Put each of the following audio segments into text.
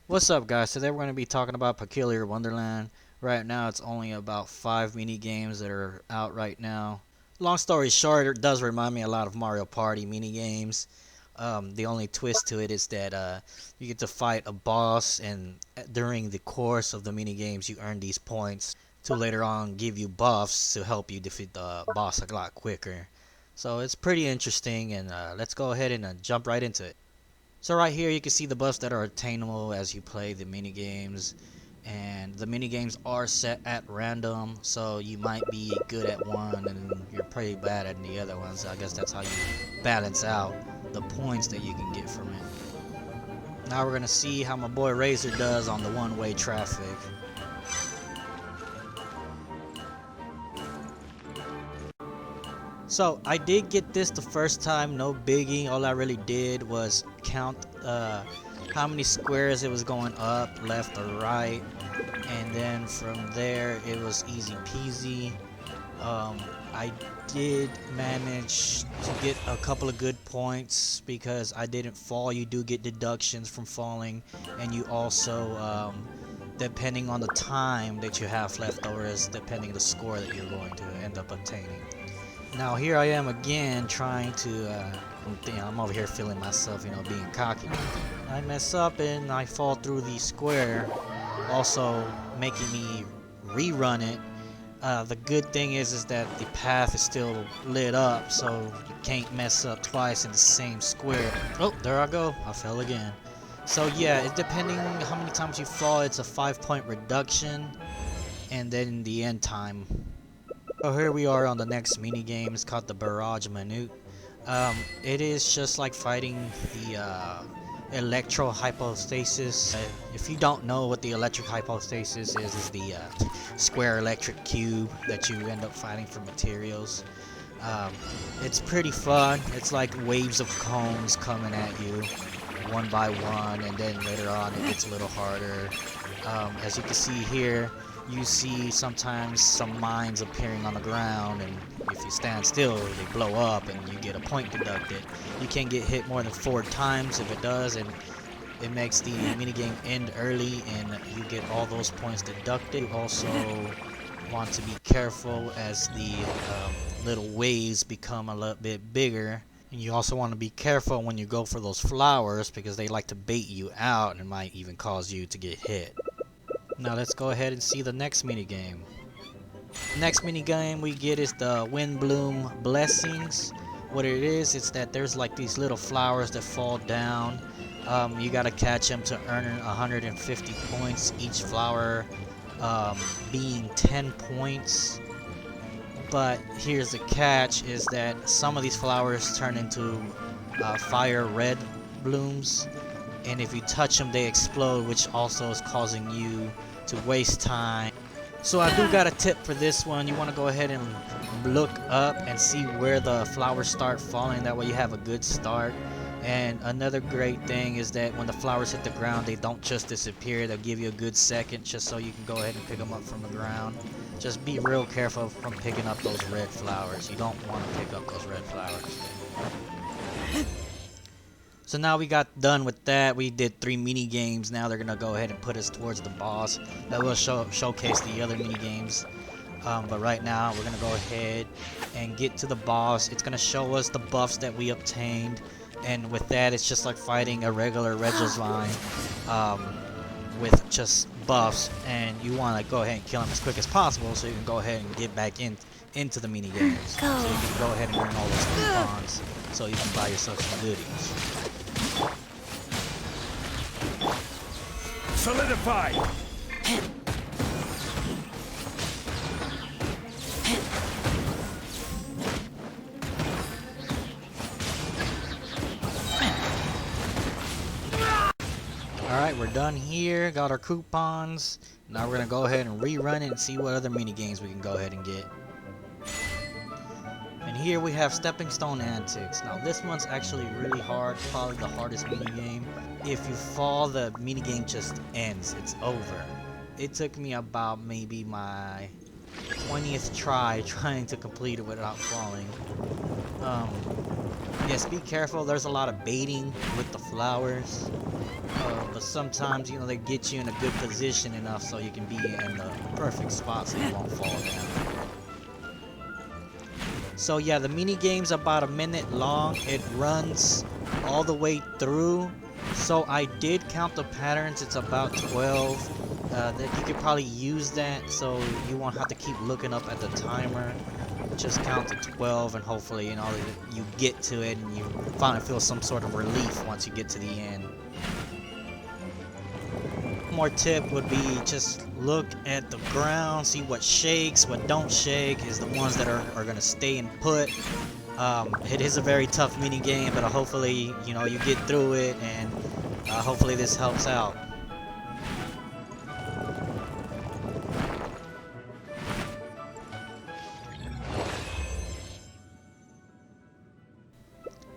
What's up, guys? Today we're going to be talking about Peculiar Wonderland. Right now it's only about 5 mini games that are out right now. Long story short, it does remind me a lot of Mario Party mini games. The only twist to it is that you get to fight a boss, and during the course of the mini games you earn these points to later on give you buffs to help you defeat the boss a lot quicker. So it's pretty interesting, and let's go ahead and jump right into it. So right here you can see the buffs that are attainable as you play the mini games, and the mini games are set at random, so you might be good at one and you're pretty bad at the other ones. I guess that's how you balance out the points that you can get from it. Now we're gonna see how my boy Razor does on the one-way traffic. So I did get this the first time, no biggie. All I really did was count how many squares it was going up, left or right, and then from there it was easy peasy. I did manage to get a couple of good points because I didn't fall. You do get deductions from falling, and you also depending on the time that you have left over is depending the score that you're going to end up obtaining. Now here I am again trying to, I'm over here feeling myself, being cocky. I mess up and I fall through the square, also making me rerun it. The good thing is that the path is still lit up, so you can't mess up twice in the same square. Oh, there I go. I fell again. So yeah, depending how many times you fall, it's a 5-point reduction, and then the end time. So here we are on the next mini game. It's called the Barrage Minute. It is just like fighting the electro hypostasis. If you don't know what the electric hypostasis is the square electric cube that you end up fighting for materials. It's pretty fun. It's like waves of cones coming at you one by one, and then later on it gets a little harder. As you can see here, you see sometimes some mines appearing on the ground, and if you stand still they blow up and you get a point deducted. You can't get hit more than 4 times. If it does, and it makes the minigame end early and you get all those points deducted. You also want to be careful as the little waves become a little bit bigger, and you also want to be careful when you go for those flowers because they like to bait you out and might even cause you to get hit. Now let's go ahead and see the next minigame. Next minigame we get is the Wind Bloom Blessings. What it is, it's that there's like these little flowers that fall down. You gotta catch them to earn 150 points, each flower being 10 points. But here's the catch, is that some of these flowers turn into fire red blooms, and if you touch them they explode, which also is causing you to waste time. So I do got a tip for this one. You want to go ahead and look up and see where the flowers start falling. That way you have a good start. And another great thing is that when the flowers hit the ground, they don't just disappear. They'll give you a good second just so you can go ahead and pick them up from the ground. Just be real careful from picking up those red flowers. You don't want to pick up those red flowers. So now we got done with that. We did 3 mini games. Now they're gonna go ahead and put us towards the boss. That will showcase the other mini games. But right now we're gonna go ahead and get to the boss. It's gonna show us the buffs that we obtained, and with that it's just like fighting a regular Regisvine with just buffs, and you want to go ahead and kill him as quick as possible so you can go ahead and get back into the mini games. So you can go ahead and earn all those coupons so you can buy yourself some goodies. Solidified! Alright, we're done here. Got our coupons. Now we're going to go ahead and rerun it and see what other mini games we can go ahead and get. And here we have Stepping Stone Antics. Now this one's actually really hard, probably the hardest minigame. If you fall, the minigame just ends, it's over. It took me about maybe my 20th try trying to complete it without falling. Yes, be careful, there's a lot of baiting with the flowers. But sometimes, you know, they get you in a good position enough so you can be in the perfect spot so you won't fall down. So yeah, the mini game's about a minute long. It runs all the way through. So I did count the patterns. It's about 12. That you could probably use that so you won't have to keep looking up at the timer. Just count to 12 and hopefully, you know, you get to it and you finally feel some sort of relief once you get to the end. More tip would be just look at the ground, see what shakes, what don't shake is the ones that are going to stay and put. It is a very tough mini game, but hopefully, you know, you get through it, and hopefully this helps out.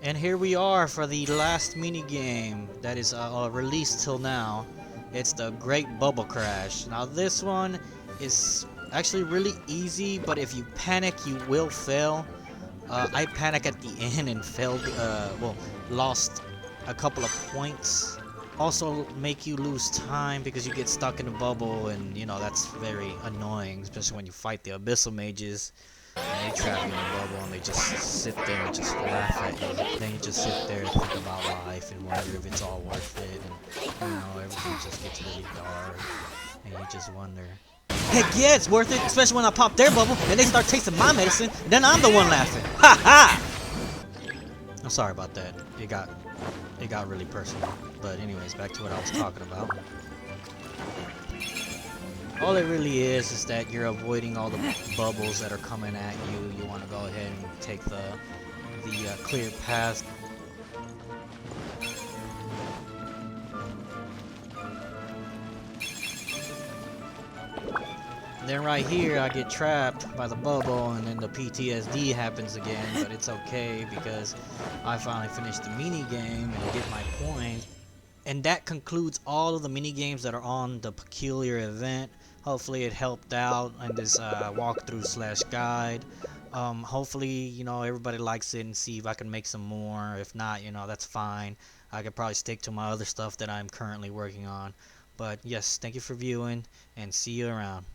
And here we are for the last mini game that is released till now. It's the Great Bubble Crash. Now this one is actually really easy, but if you panic, you will fail. I panicked at the end and failed, well, lost a couple of points. Also make you lose time because you get stuck in the bubble, and you know that's very annoying, especially when you fight the abyssal mages. And they trap you in the bubble and they just sit there and just laugh at you. Then you just sit there and think about life and wonder if it's all worth it, and you know everything just gets really dark, and you just wonder. Heck yeah, it's worth it, especially when I pop their bubble and they start tasting my medicine, then I'm the one laughing. Ha ha! I'm sorry about that. It got really personal. But anyways, back to what I was talking about. All it really is that you're avoiding all the bubbles that are coming at you. You want to go ahead and take the clear path. Then right here, I get trapped by the bubble, and then the PTSD happens again, but it's okay because I finally finished the mini game and get my point. And that concludes all of the mini games that are on the peculiar event. Hopefully it helped out in this walkthrough slash guide. Hopefully, you know, everybody likes it and see if I can make some more. If not, you know, that's fine. I could probably stick to my other stuff that I'm currently working on. But yes, thank you for viewing and see you around.